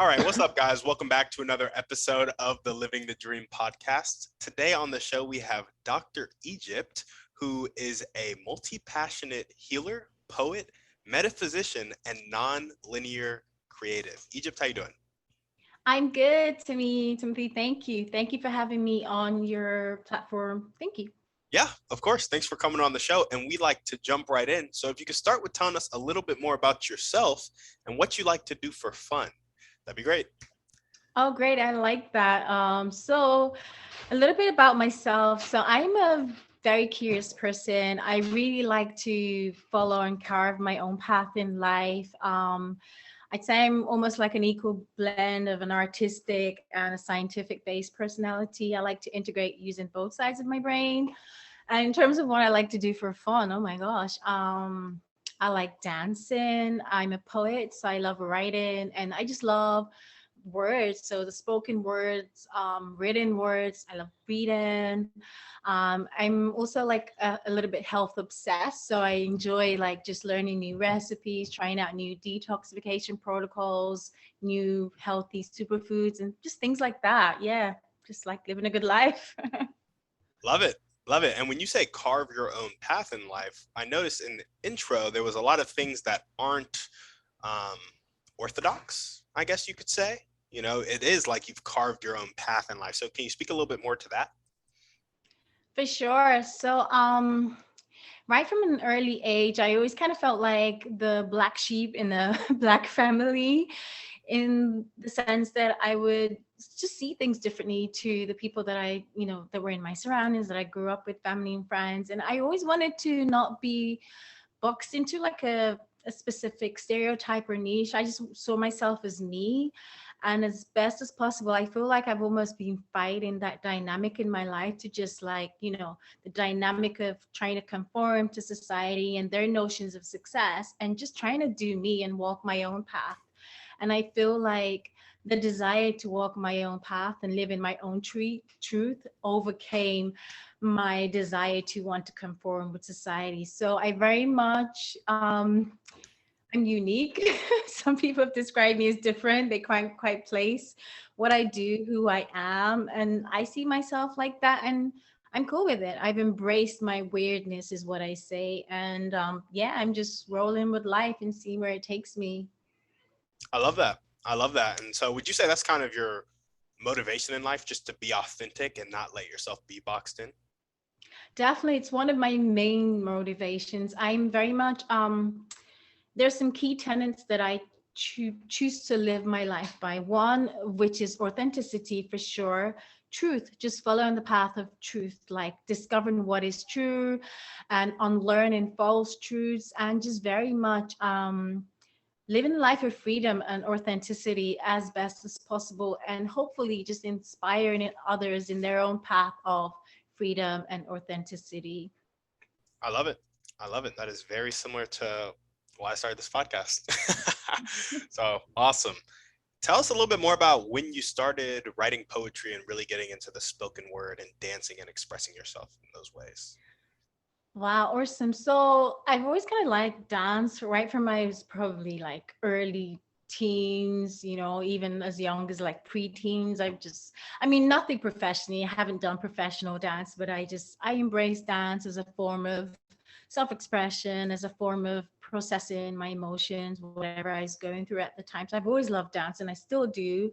All right, what's up, guys? Welcome back to another episode of the Living the Dream podcast. Today on the show, we have Dr. Egypt, who is a multi-passionate healer, poet, metaphysician, and non-linear creative. Egypt, how you doing? I'm good, Timothy. Thank you. Thank you for having me on your platform. Thank you. Yeah, of course. Thanks for coming on the show. And we like to jump right in. So if you could start with telling us a little bit more about yourself and what you like to do for fun, that'd be great. Oh, great. I like that. So a little bit about myself. So I'm a very curious person. I really like to follow and carve my own path in life. I'd say I'm almost like an equal blend of an artistic and a scientific based personality. I like to integrate using both sides of my brain. And in terms of what I like to do for fun, oh my gosh, I like dancing. I'm a poet, so I love writing, and I just love words. So the spoken words, written words. I love reading. I'm also like a little bit health obsessed, so I enjoy like just learning new recipes, trying out new detoxification protocols, new healthy superfoods, and just things like that. Yeah, just like living a good life. Love it. Love it. And when you say carve your own path in life, I noticed in the intro there was a lot of things that aren't um, orthodox, I guess you could say. You know, it is like you've carved your own path in life. So can you speak a little bit more to that? For sure. So, right from an early age, I always kind of felt like the black sheep in a black family, in the sense that I would just see things differently to the people that that were in my surroundings, that I grew up with, family and friends. And I always wanted to not be boxed into like a specific stereotype or niche. I just saw myself as me. And as best as possible, I feel like I've almost been fighting that dynamic in my life to just like, the dynamic of trying to conform to society and their notions of success and just trying to do me and walk my own path. And I feel like the desire to walk my own path and live in my own truth overcame my desire to want to conform with society. So I very much I'm unique. Some people have described me as different. They can't quite place what I do, who I am, and I see myself like that, and I'm cool with it. I've embraced my weirdness, is what I say, and yeah, I'm just rolling with life and see where it takes me. I love that. I love that. And so would you say that's kind of your motivation in life, just to be authentic and not let yourself be boxed in? Definitely, it's one of my main motivations. I'm very much there's some key tenets that I choose to live my life by. One, which is authenticity for sure. Truth, just following the path of truth, like discovering what is true and unlearning false truths, and just very much living a life of freedom and authenticity as best as possible, and hopefully just inspiring others in their own path of freedom and authenticity. I love it. I love it. That is very similar to why I started this podcast. So awesome. Tell us a little bit more about when you started writing poetry and really getting into the spoken word and dancing and expressing yourself in those ways. Wow, awesome. So I've always kind of liked dance right from my was probably like early teens, even as young as like preteens. I mean, nothing professionally. I haven't done professional dance, but I embrace dance as a form of self-expression, as a form of processing my emotions, whatever I was going through at the time. So I've always loved dance and I still do.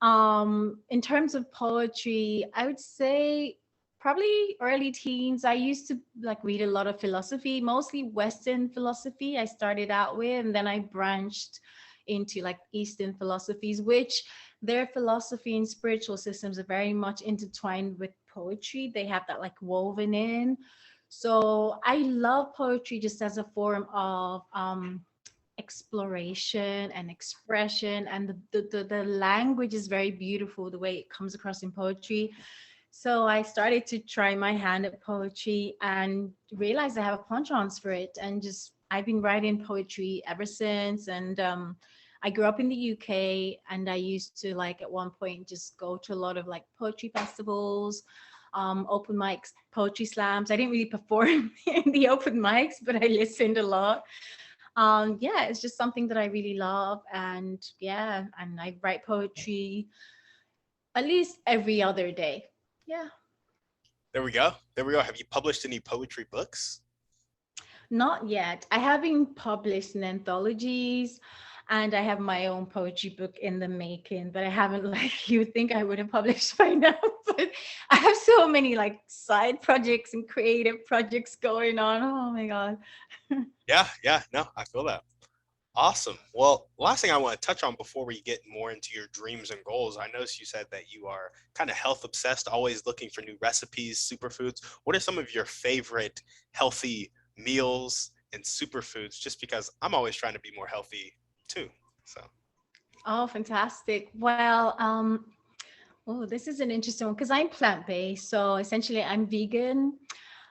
In terms of poetry, I would say probably early teens. I used to like read a lot of philosophy, mostly Western philosophy I started out with, and then I branched into like Eastern philosophies, which their philosophy and spiritual systems are very much intertwined with poetry. They have that like woven in. So I love poetry just as a form of exploration and expression, and the language is very beautiful the way it comes across in poetry. So I started to try my hand at poetry and realized I have a penchant for it, and just I've been writing poetry ever since. And I grew up in the UK, and I used to like at one point just go to a lot of like poetry festivals, open mics, poetry slams. I didn't really perform in the open mics, but I listened a lot. Yeah, it's just something that I really love. And yeah, and I write poetry at least every other day. Yeah. There we go. There we go. Have you published any poetry books? Not yet. I have been published in anthologies and I have my own poetry book in the making, but I haven't, like you think I would have published by now. But I have so many like side projects and creative projects going on. Oh my God. Yeah, yeah, no, I feel that. Awesome. Well, last thing I want to touch on before we get more into your dreams and goals, I noticed you said that you are kind of health obsessed, always looking for new recipes, superfoods. What are some of your favorite healthy meals and superfoods? Just because I'm always trying to be more healthy too. So, Oh, fantastic. Well, oh, this is an interesting one because I'm plant-based. So essentially I'm vegan.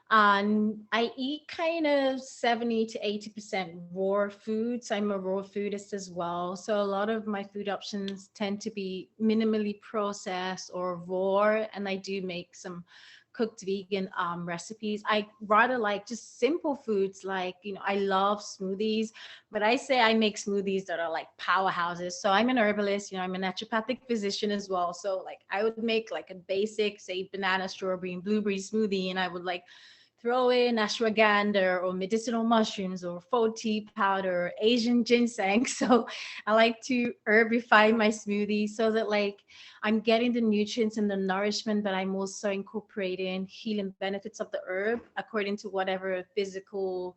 And I eat kind of 70 to 80% raw foods. I'm a raw foodist as well. So a lot of my food options tend to be minimally processed or raw. And I do make some cooked vegan recipes. I rather like just simple foods like, I love smoothies, but I say I make smoothies that are like powerhouses. So I'm an herbalist, I'm a naturopathic physician as well. So like I would make like a basic, say, banana, strawberry, and blueberry smoothie, and I would like throw in ashwagandha or medicinal mushrooms or faux tea powder or Asian ginseng. So I like to herbify my smoothie so that like I'm getting the nutrients and the nourishment, but I'm also incorporating healing benefits of the herb according to whatever physical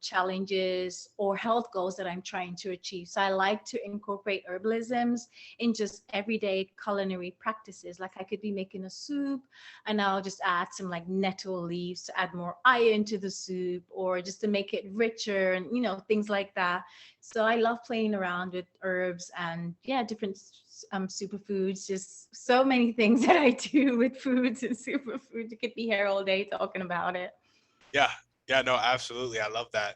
challenges or health goals that I'm trying to achieve. So I like to incorporate herbalisms in just everyday culinary practices. Like I could be making a soup and I'll just add some like nettle leaves to add more iron to the soup or just to make it richer and things like that. So I love playing around with herbs and yeah, different superfoods, just so many things that I do with foods and superfoods. You could be here all day talking about it. yeah, yeah, no, absolutely. I love that.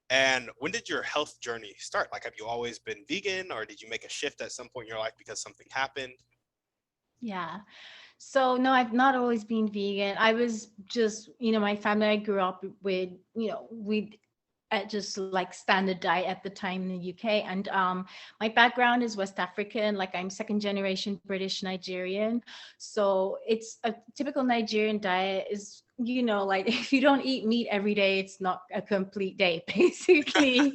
And when did your health journey start? Like, have you always been vegan or did you make a shift at some point in your life because something happened? Yeah. So no, I've not always been vegan. I was just, my family I grew up with, we at just like standard diet at the time in the UK. And my background is West African, like I'm second generation British Nigerian. So it's a typical Nigerian diet is, like if you don't eat meat every day, it's not a complete day, basically.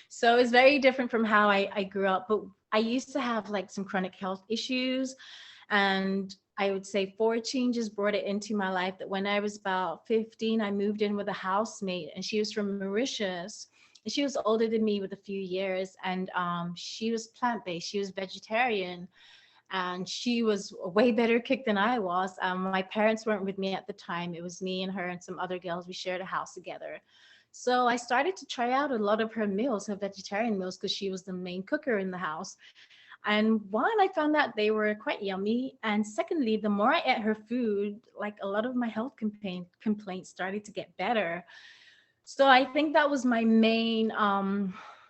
So it's very different from how I grew up. But I used to have like some chronic health issues. And I would say four changes brought it into my life that when I was about 15, I moved in with a housemate and she was from Mauritius. And she was older than me with a few years. And she was plant-based. She was vegetarian. And she was a way better cook than I was. My parents weren't with me at the time. It was me and her and some other girls. We shared a house together. So I started to try out a lot of her meals, her vegetarian meals, because she was the main cooker in the house. And one, I found that they were quite yummy. And secondly, the more I ate her food, like a lot of my health complaints started to get better. So I think that was my main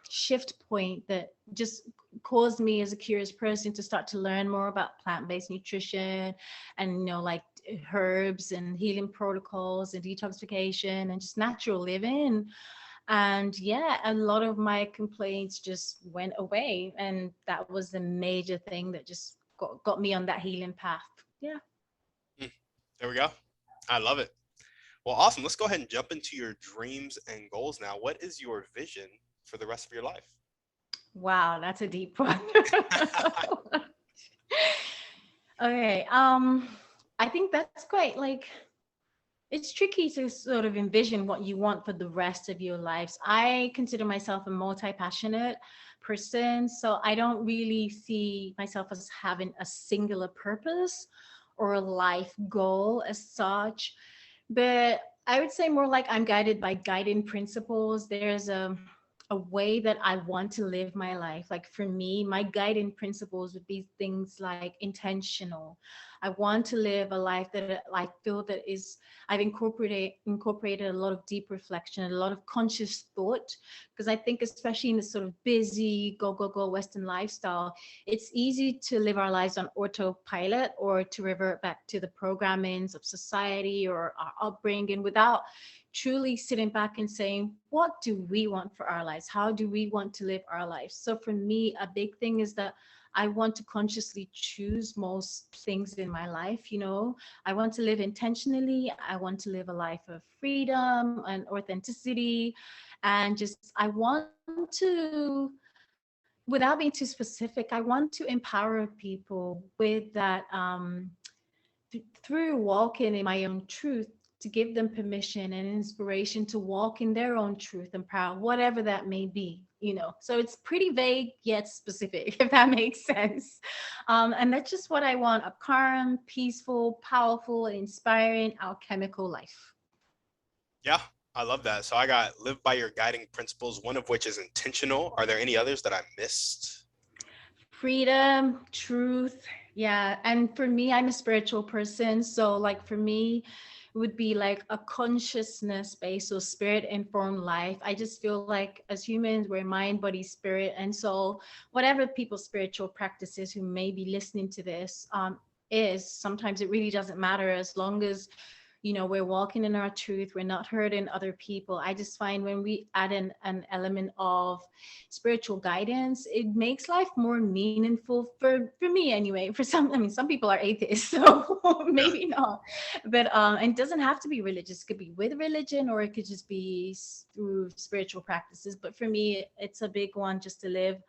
shift point that just caused me as a curious person to start to learn more about plant-based nutrition and like herbs and healing protocols and detoxification and just natural living. And yeah, a lot of my complaints just went away. And that was the major thing that just got me on that healing path. Yeah. Mm, there we go. I love it. Well, awesome. Let's go ahead and jump into your dreams and goals now. What is your vision for the rest of your life? Wow, that's a deep one. Okay. I think that's quite like it's tricky to sort of envision what you want for the rest of your lives. I consider myself a multi-passionate person, so I don't really see myself as having a singular purpose or a life goal as such. But I would say more like I'm guided by guiding principles. There's a way that I want to live my life. Like for me, my guiding principles would be things like intentional. I want to live a life that I feel that is I've incorporated a lot of deep reflection, a lot of conscious thought, because I think especially in this sort of busy go Western lifestyle, it's easy to live our lives on autopilot or to revert back to the programmings of society or our upbringing without truly sitting back and saying, what do we want for our lives? How do we want to live our lives? So for me, a big thing is that I want to consciously choose most things in my life. I want to live intentionally. I want to live a life of freedom and authenticity. And just, I want to, without being too specific, I want to empower people with that, through walking in my own truth, to give them permission and inspiration to walk in their own truth and power, whatever that may be. So it's pretty vague yet specific, if that makes sense. And that's just what I want: a calm, peaceful, powerful, inspiring, alchemical life. Yeah, I love that. So I got live by your guiding principles, one of which is intentional. Are there any others that I missed? Freedom, truth. Yeah. And for me, I'm a spiritual person. So, like, for me, it would be like a consciousness based or spirit informed life. I just feel like as humans, we're mind, body, spirit. And so, whatever people's spiritual practices who may be listening to this, is, sometimes it really doesn't matter, as long as we're walking in our truth, we're not hurting other people. I just find when we add an element of spiritual guidance, it makes life more meaningful for me anyway. For some, I mean, some people are atheists, so Yeah, maybe not. But and it doesn't have to be religious. It could be with religion, or it could just be through spiritual practices. But for me, it's a big one, just to live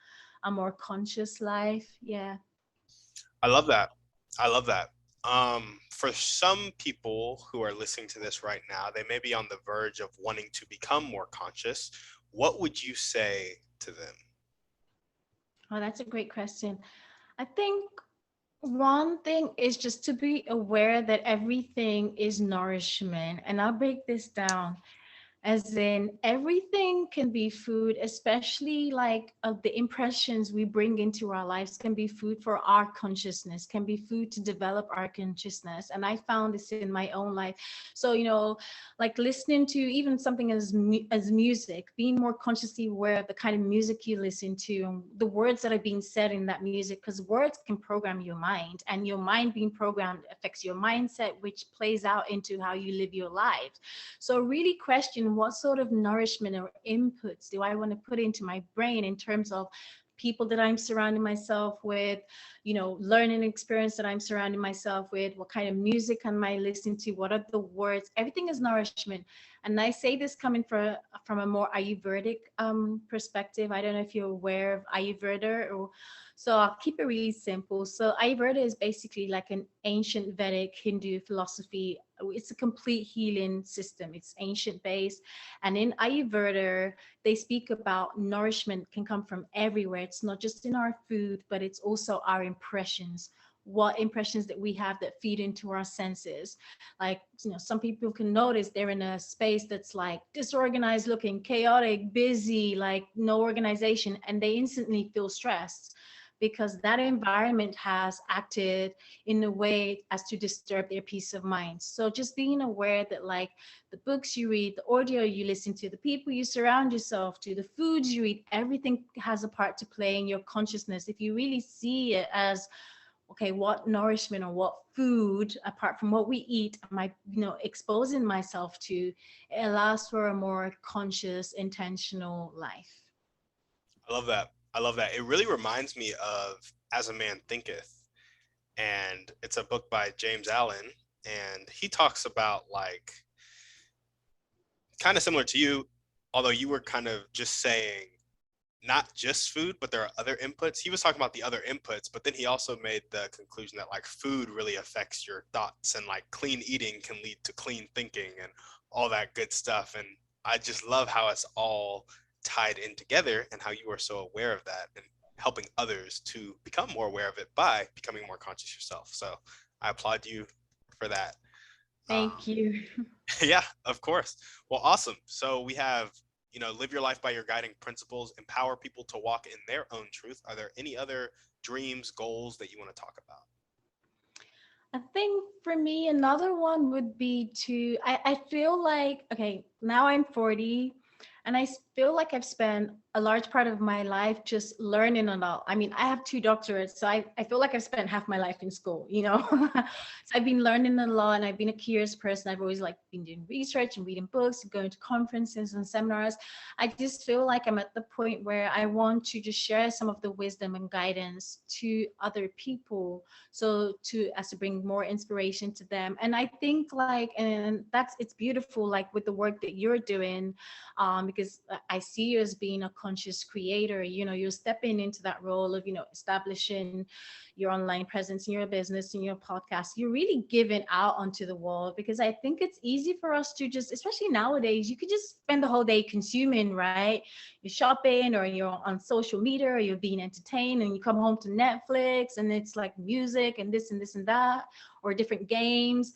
a more conscious life. Yeah. I love that. I love that. For some people who are listening to this right now, they may be on the verge of wanting to become more conscious. What would you say to them? Oh, that's a great question. I think one thing is just to be aware that everything is nourishment. And I'll break this down, as in everything can be food, especially like the impressions we bring into our lives can be food for our consciousness, can be food to develop our consciousness. And I found this in my own life. So like listening to even something as music, being more consciously aware of the kind of music you listen to and the words that are being said in that music, because words can program your mind, and your mind being programmed affects your mindset, which plays out into how you live your life. So really question, what sort of nourishment or inputs do I want to put into my brain in terms of people that I'm surrounding myself with, learning experience that I'm surrounding myself with, what kind of music am I listening to, what are the words? Everything is nourishment. And I say this coming from a more Ayurvedic perspective. I don't know if you're aware of Ayurveda, or so I'll keep it really simple. So Ayurveda is basically like an ancient Vedic Hindu philosophy. It's a complete healing system. It's ancient based. And in Ayurveda, they speak about nourishment can come from everywhere. It's not just in our food, but it's also our impressions. What impressions that we have that feed into our senses. Like, some people can notice they're in a space that's like disorganized looking, chaotic, busy, like no organization, and they instantly feel stressed because that environment has acted in a way as to disturb their peace of mind. So just being aware that, like, the books you read, the audio you listen to, the people you surround yourself to, the foods you eat, everything has a part to play in your consciousness. If you really see it as, okay, what nourishment or what food apart from what we eat am I exposing myself to, it allows for a more conscious, intentional life. I love that. I love that. It really reminds me of As a Man Thinketh, and it's a book by James Allen, and he talks about, like, kind of similar to you, although you were kind of just saying not just food, but there are other inputs. He was talking about the other inputs, but then he also made the conclusion that, like, food really affects your thoughts, and like clean eating can lead to clean thinking and all that good stuff. And I just love how it's all tied in together, and how you are so aware of that and helping others to become more aware of it by becoming more conscious yourself. So I applaud you for that. Thank you. Yeah, of course. Well, awesome. So we have, live your life by your guiding principles, empower people to walk in their own truth. Are there any other dreams, goals that you want to talk about? I think for me, another one would be to, I feel like, okay, now I'm 40, and feel like I've spent a large part of my life just learning a lot. I mean, I have two doctorates, so I feel like I've spent half my life in school, you know? So I've been learning a lot, and I've been a curious person. I've always like been doing research and reading books and going to conferences and seminars. I just feel like I'm at the point where I want to just share some of the wisdom and guidance to other people. So to as to bring more inspiration to them. And I think like, and that's, it's beautiful, like with the work that you're doing, because I see you as being a conscious creator. You know, you're stepping into that role of, you know, establishing your online presence in your business, in your podcast. You're really giving out onto the world, because I think it's easy for us to just, especially nowadays, you could just spend the whole day consuming, right? You're shopping, or you're on social media, or you're being entertained, and you come home to Netflix and it's like music and this and that, or different games.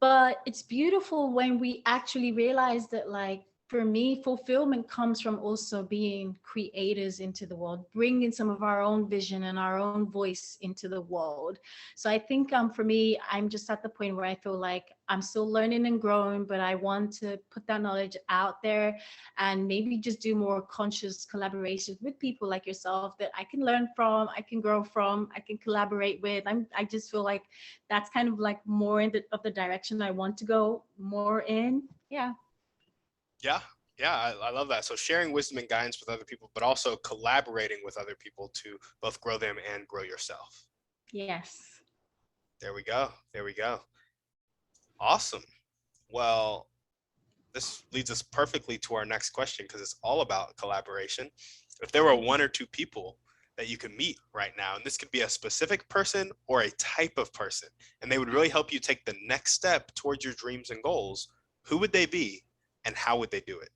But it's beautiful when we actually realize that, like, for me, fulfillment comes from also being creators into the world, bringing some of our own vision and our own voice into the world. So I think for me, I'm just at the point where I feel like I'm still learning and growing, but I want to put that knowledge out there, and maybe just do more conscious collaborations with people like yourself that I can learn from, I can grow from, I can collaborate with. I just feel like that's kind of like more in of the direction I want to go more in. Yeah. Yeah, yeah, I love that. So sharing wisdom and guidance with other people, but also collaborating with other people to both grow them and grow yourself. Yes. There we go. There we go. Awesome. Well, this leads us perfectly to our next question, because it's all about collaboration. If there were one or two people that you could meet right now, and this could be a specific person or a type of person, and they would really help you take the next step towards your dreams and goals, who would they be and how would they do it?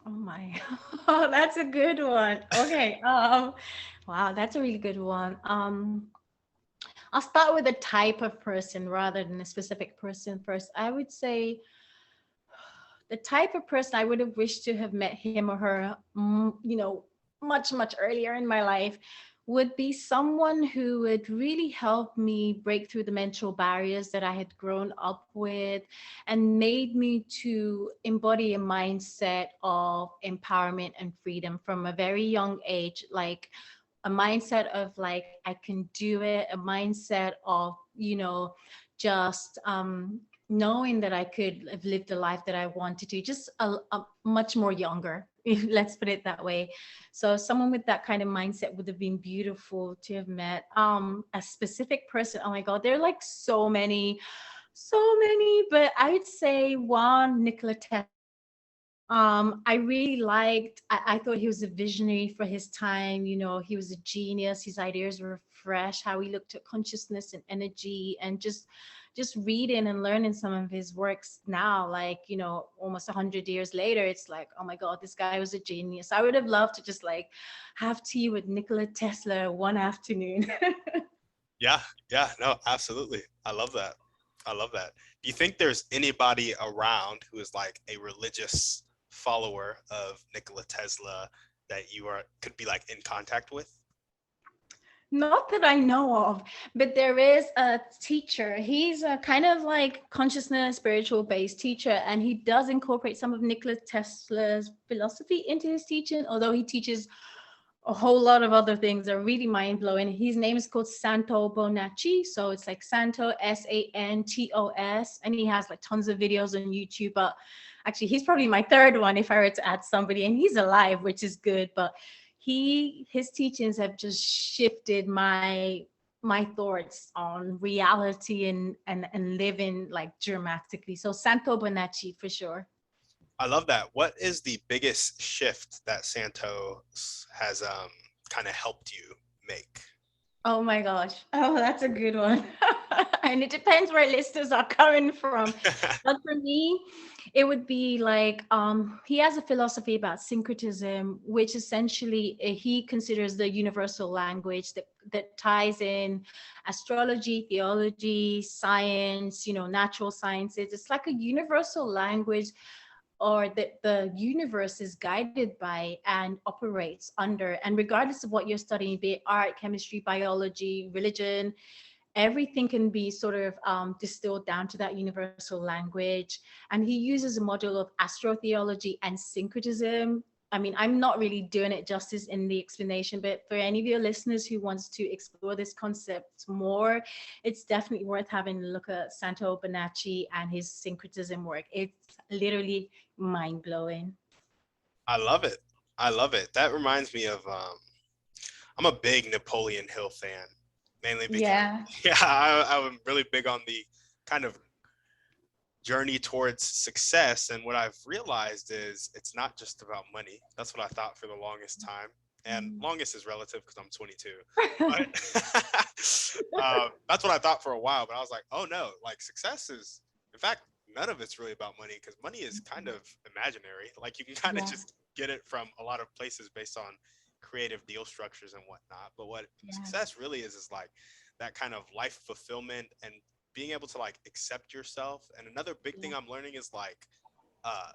Oh my. Oh, that's a good one. Okay. Wow, that's a really good one. I'll start with a type of person rather than a specific person first. I would say the type of person I would have wished to have met him or her, you know, much earlier in my life, would be someone who would really help me break through the mental barriers that I had grown up with, and made me to embody a mindset of empowerment and freedom from a very young age. Like a mindset of like, I can do it, a mindset of, you know, just knowing that I could have lived the life that I wanted to, just a much more younger, let's put it that way. So someone with that kind of mindset would have been beautiful to have met. A specific person, oh my God, there are like so many, but I would say one, Nikola Tesla. I really liked, I thought he was a visionary for his time. You know, he was a genius. His ideas were fresh, how he looked at consciousness and energy, and just reading and learning some of his works now, like, you know, almost 100 years later, it's like, oh my God, this guy was a genius. I would have loved to just like have tea with Nikola Tesla one afternoon. Yeah, yeah, no, absolutely. I love that. I love that. Do you think there's anybody around who is like a religious follower of Nikola Tesla that you are could be like in contact with? Not that I know of, but there is a teacher. He's a kind of like consciousness, spiritual based teacher, and he does incorporate some of Nikola Tesla's philosophy into his teaching, although he teaches a whole lot of other things that are really mind blowing. His name is called Santo Bonacci. So it's like Santo, Santos, and he has like tons of videos on YouTube. But actually, he's probably my third one if I were to add somebody, and he's alive, which is good. But his teachings have just shifted my thoughts on reality and living like dramatically. So Santo Bonacci for sure. I love that. What is the biggest shift that Santos has kind of helped you make? Oh my gosh. Oh, that's a good one. And it depends where listeners are coming from. But for me, it would be like he has a philosophy about syncretism, which essentially he considers the universal language that ties in astrology, theology, science, you know, natural sciences. It's like a universal language, or that the universe is guided by and operates under. And regardless of what you're studying, be it art, chemistry, biology, religion, everything can be sort of distilled down to that universal language. And he uses a model of astrotheology and syncretism. I mean, I'm not really doing it justice in the explanation, but for any of your listeners who wants to explore this concept more, it's definitely worth having a look at Santo Bonacci and his syncretism work. It's literally mind blowing. I love it. I love it. That reminds me of I'm a big Napoleon Hill fan, mainly because Yeah. yeah, I'm really big on the kind of journey towards success. And what I've realized is it's not just about money. That's what I thought for the longest time. And longest is relative because I'm 22. But that's what I thought for a while. But I was like, oh no, like success is, in fact, none of it's really about money because money is kind of imaginary. Like you can kind of Yeah. just get it from a lot of places based on creative deal structures and whatnot. But what Yes. success really is like that kind of life fulfillment and being able to like accept yourself. And another big thing Yeah. I'm learning is like uh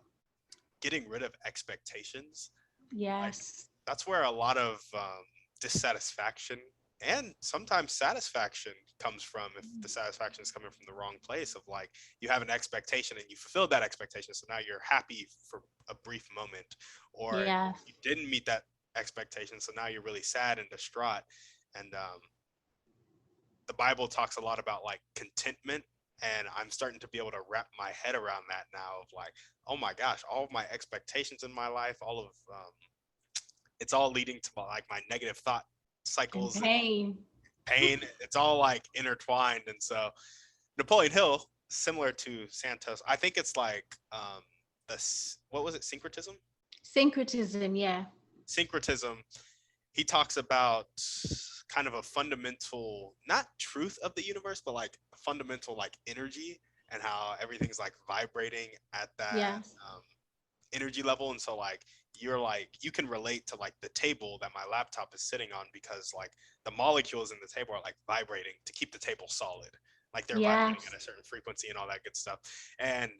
getting rid of expectations. Like Yes. that's where a lot of dissatisfaction and sometimes satisfaction comes from, if the satisfaction is coming from the wrong place of like you have an expectation and you fulfilled that expectation, so now you're happy for a brief moment, or Yes. you didn't meet that expectation, so now you're really sad and distraught. And the Bible talks a lot about like contentment, and I'm starting to be able to wrap my head around that now of like, oh my gosh, all of my expectations in my life, all of it's all leading to like my negative thought And cycles and pain. pain. It's all like intertwined. And so Napoleon Hill, similar to Santos, I think it's like this, what was it, syncretism? Syncretism, yeah. Syncretism, he talks about kind of a fundamental, not truth of the universe, but like a fundamental like energy, and how everything's like vibrating at that Yes. energy level. And so like you're like you can relate to like the table that my laptop is sitting on, because like the molecules in the table are like vibrating to keep the table solid, like they're vibrating Yes. at a certain frequency and all that good stuff. And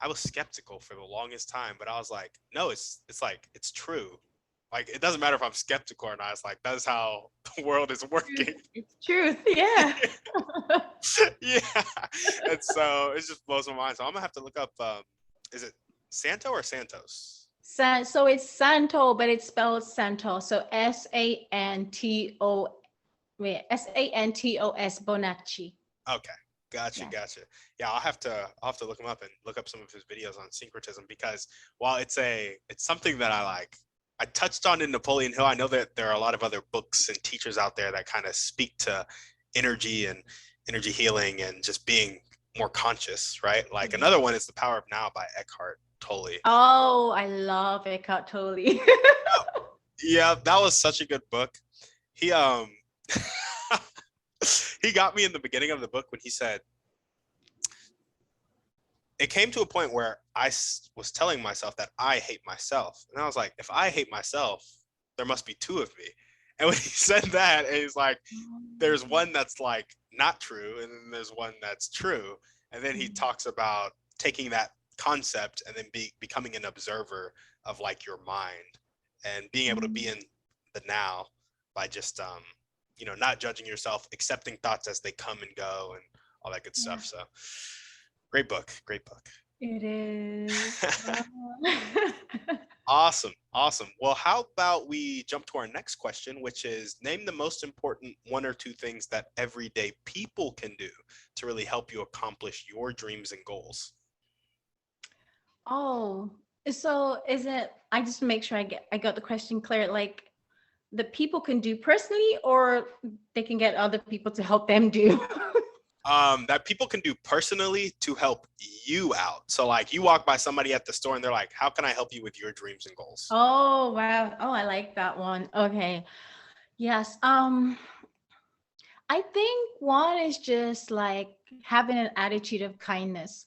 I was skeptical for the longest time, but I was like, no, it's like it's true. Like it doesn't matter if I'm skeptical or not. It's like that's how the world is Truth. working. It's truth. Yeah. Yeah. And so it just blows my mind. So I'm gonna have to look up is it Santo or Santos? So it's Santo, but it's spelled Santo. So Santo. Wait, Santos Bonacci. Okay. Gotcha, Yes. gotcha. Yeah, I'll have to look him up and look up some of his videos on syncretism, because while it's something that I touched on in Napoleon Hill, I know that there are a lot of other books and teachers out there that kind of speak to energy and energy healing and just being more conscious, right? Like Yeah. another one is The Power of Now by Eckhart Tolle. Oh, I love Eckhart Tolle. Yeah, that was such a good book. He he got me in the beginning of the book when he said, it came to a point where was telling myself that I hate myself. And I was like, if I hate myself, there must be two of me. And when he said that, he's like, there's one that's like not true, and then there's one that's true. And then he talks about taking that concept and then becoming an observer of like your mind and being able to be in the now by just not judging yourself, accepting thoughts as they come and go and all that good Yeah, stuff. So great book, great book. it is. Awesome, awesome. Well, how about we jump to our next question, which is name the most important one or two things that everyday people can do to really help you accomplish your dreams and goals. Oh, so is it? I just make sure I got the question clear. Like the people can do personally, or they can get other people to help them do. That people can do personally to help you out. So like you walk by somebody at the store and they're like, how can I help you with your dreams and goals? Oh wow. Oh, I like that one. Okay. Yes. I think one is just like having an attitude of kindness.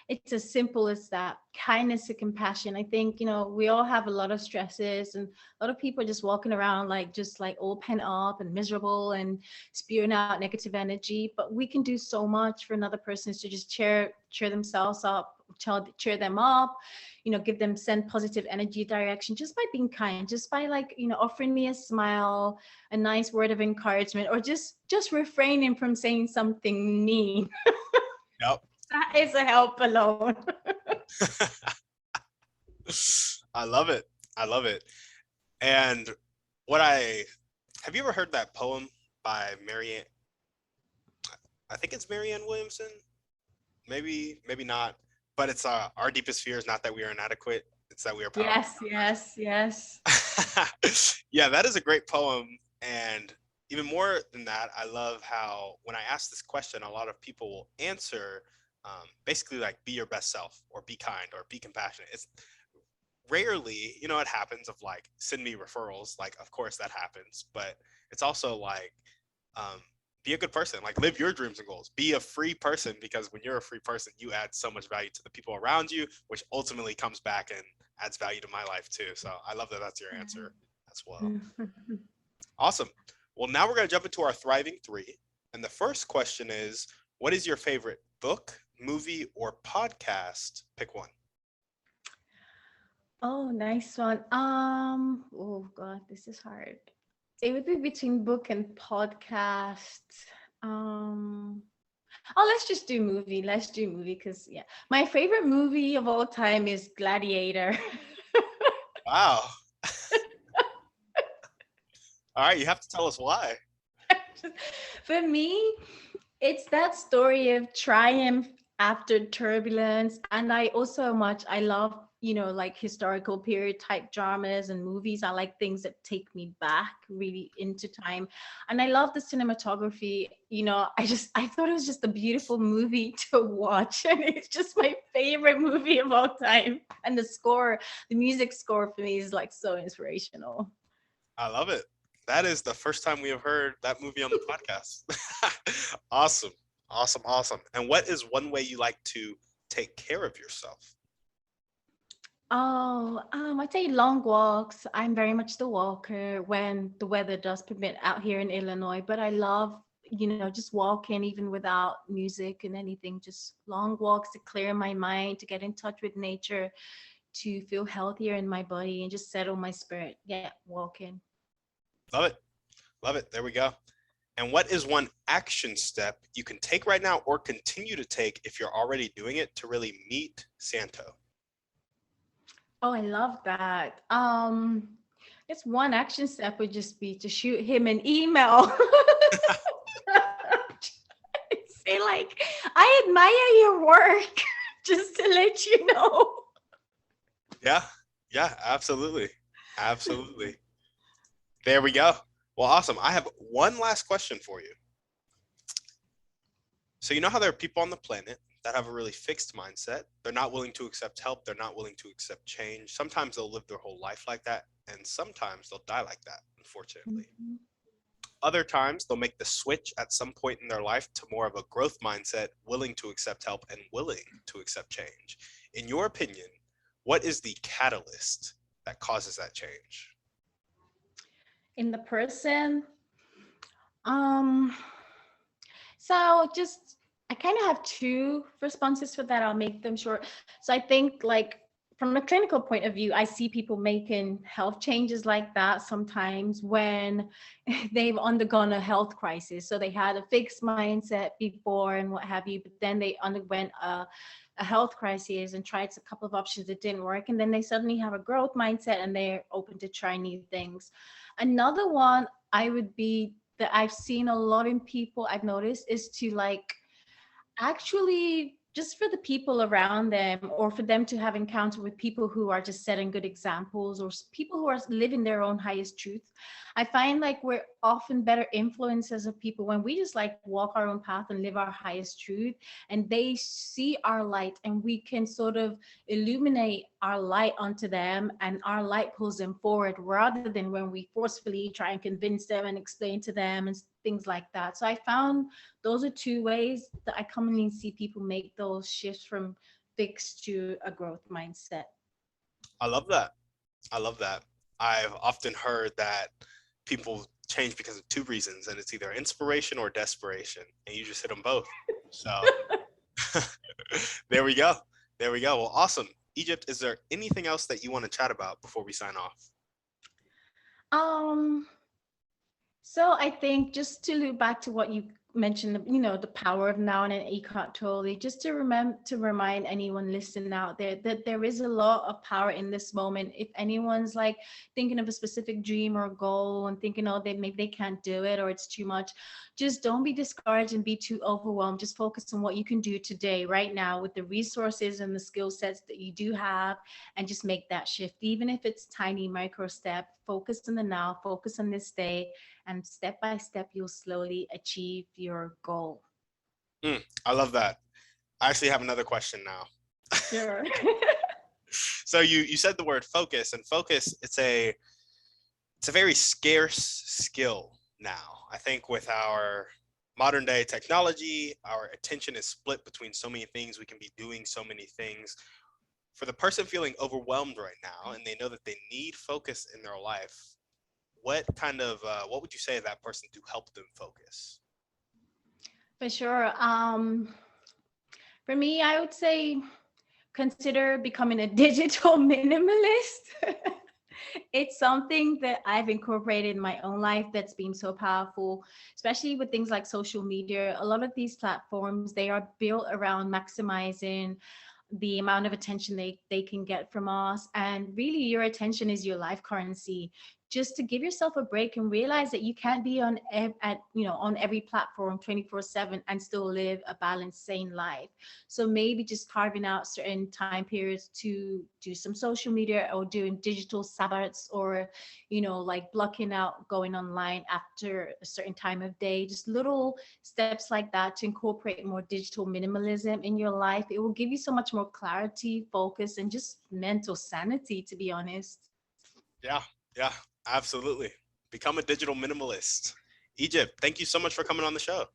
It's as simple as that. Kindness and compassion. I think, we all have a lot of stresses, and a lot of people are just walking around like just like all pent up and miserable and spewing out negative energy. But we can do so much for another person to just cheer themselves up, cheer them up, give them, send positive energy direction just by being kind, just by like, offering me a smile, a nice word of encouragement, or just refraining from saying something mean. Yep. That is a help alone. I love it. I love it. And what I have you ever heard that poem by Marianne? I think it's Marianne Williamson. Maybe not. But it's our deepest fear is not that we are inadequate. It's that we are powerful. Yes, yes, yes. Yeah, that is a great poem. And even more than that, I love how when I ask this question, a lot of people will answer basically like be your best self or be kind or be compassionate. It's rarely, it happens of like send me referrals. Like, of course that happens, but it's also like um, be a good person, like live your dreams and goals, be a free person, because when you're a free person, you add so much value to the people around you, which ultimately comes back and adds value to my life too. So I love that that's your answer as well. Awesome. Well, now we're going to jump into our thriving three. And the first question is, what is your favorite book, movie, or podcast? Pick one. Oh, nice one. Oh God, this is hard. It would be between book and podcast. Um, oh, let's just do movie. Let's do movie because yeah, my favorite movie of all time is Gladiator. Wow. All right, you have to tell us why. For me, it's that story of triumph after turbulence. And I also I love, like historical period type dramas and movies. I like things that take me back really into time. And I love the cinematography. I thought it was just a beautiful movie to watch. And it's just my favorite movie of all time. And the music score for me is like so inspirational. I love it. That is the first time we have heard that movie on the podcast. Awesome. Awesome. Awesome. And what is one way you like to take care of yourself? Oh, I take long walks. I'm very much the walker when the weather does permit out here in Illinois, but I love, just walking even without music and anything, just long walks to clear my mind, to get in touch with nature, to feel healthier in my body and just settle my spirit. Yeah, walking. Love it. Love it. There we go. And what is one action step you can take right now or continue to take if you're already doing it to really meet Santo? Oh, I love that. It's one action step would just be to shoot him an email. Say like, I admire your work, just to let you know. Yeah. Yeah, absolutely. Absolutely. There we go. Well, awesome. I have one last question for you. So you know how there are people on the planet that have a really fixed mindset. They're not willing to accept help. They're not willing to accept change. Sometimes they'll live their whole life like that, and sometimes they'll die like that, unfortunately. Mhm. Other times they'll make the switch at some point in their life to more of a growth mindset, willing to accept help and willing to accept change. In your opinion, what is the catalyst that causes that change? In the person, um, so just I kind of have two responses for that. I'll make them short. So I think like from a clinical point of view, I see people making health changes like that sometimes when they've undergone a health crisis. So they had a fixed mindset before and what have you, but then they underwent a health crisis and tried a couple of options that didn't work. And then they suddenly have a growth mindset and they're open to try new things. Another one I would be that I've seen a lot in people I've noticed is to like actually just for the people around them or for them to have encounter with people who are just setting good examples or people who are living their own highest truth. I find like we're often better influences of people when we just like walk our own path and live our highest truth, and they see our light and we can sort of illuminate our light onto them and our light pulls them forward rather than when we forcefully try and convince them and explain to them and things like that. So I found those are two ways that I commonly see people make those shifts from fixed to a growth mindset. I love that. I love that. I've often heard that people change because of two reasons, and it's either inspiration or desperation, and you just hit them both. So there we go. There we go. Well, awesome. Egypt, is there anything else that you want to chat about before we sign off? Um, So I think just to loop back to what you mentioned, the power of now and Eckhart Tolle, just to remember to remind anyone listening out there that there is a lot of power in this moment. If anyone's like thinking of a specific dream or goal and thinking, oh, they maybe they can't do it or it's too much, just don't be discouraged and be too overwhelmed. Just focus on what you can do today, right now, with the resources and the skill sets that you do have, and just make that shift, even if it's tiny micro step. Focus on the now, focus on this day, and step by step you'll slowly achieve your goal. I love that. I actually have another question now. Sure. So you said the word focus, and focus, it's a very scarce skill now. I think with our modern day technology, our attention is split between so many things. We can be doing so many things. For the person feeling overwhelmed right now and they know that they need focus in their life, what would you say to that person to help them focus? For sure. For me, I would say consider becoming a digital minimalist. It's something that I've incorporated in my own life that's been so powerful, especially with things like social media. A lot of these platforms, they are built around maximizing the amount of attention they can get from us, and really your attention is your life currency. Just to give yourself a break and realize that you can't be on every platform 24/7 and still live a balanced sane life. So maybe just carving out certain time periods to do some social media or doing digital sabbats, or like blocking out going online after a certain time of day. Just little steps like that to incorporate more digital minimalism in your life. It will give you so much more clarity, focus, and just mental sanity, to be honest. Yeah, yeah, absolutely. Become a digital minimalist. Egypt, thank you so much for coming on the show.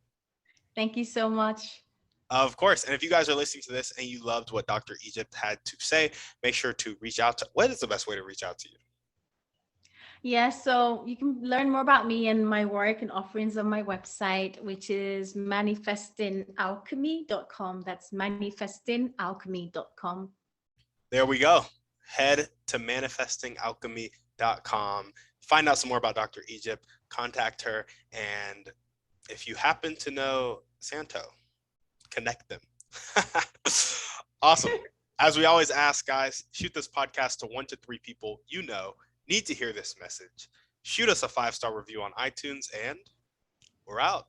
Thank you so much. Of course. And if you guys are listening to this and you loved what Dr. Egypt had to say, make sure to reach out to, what is the best way to reach out to you? Yes, so you can learn more about me and my work and offerings on my website, which is manifestingalchemy.com. That's manifestingalchemy.com. There we go. Head to manifestingalchemy.com. Find out some more about Dr. Egypt, contact her, and if you happen to know Santo, connect them. Awesome. As we always ask, guys, shoot this podcast to 1 to 3 people you know need to hear this message. Shoot us a 5-star review on iTunes, and we're out.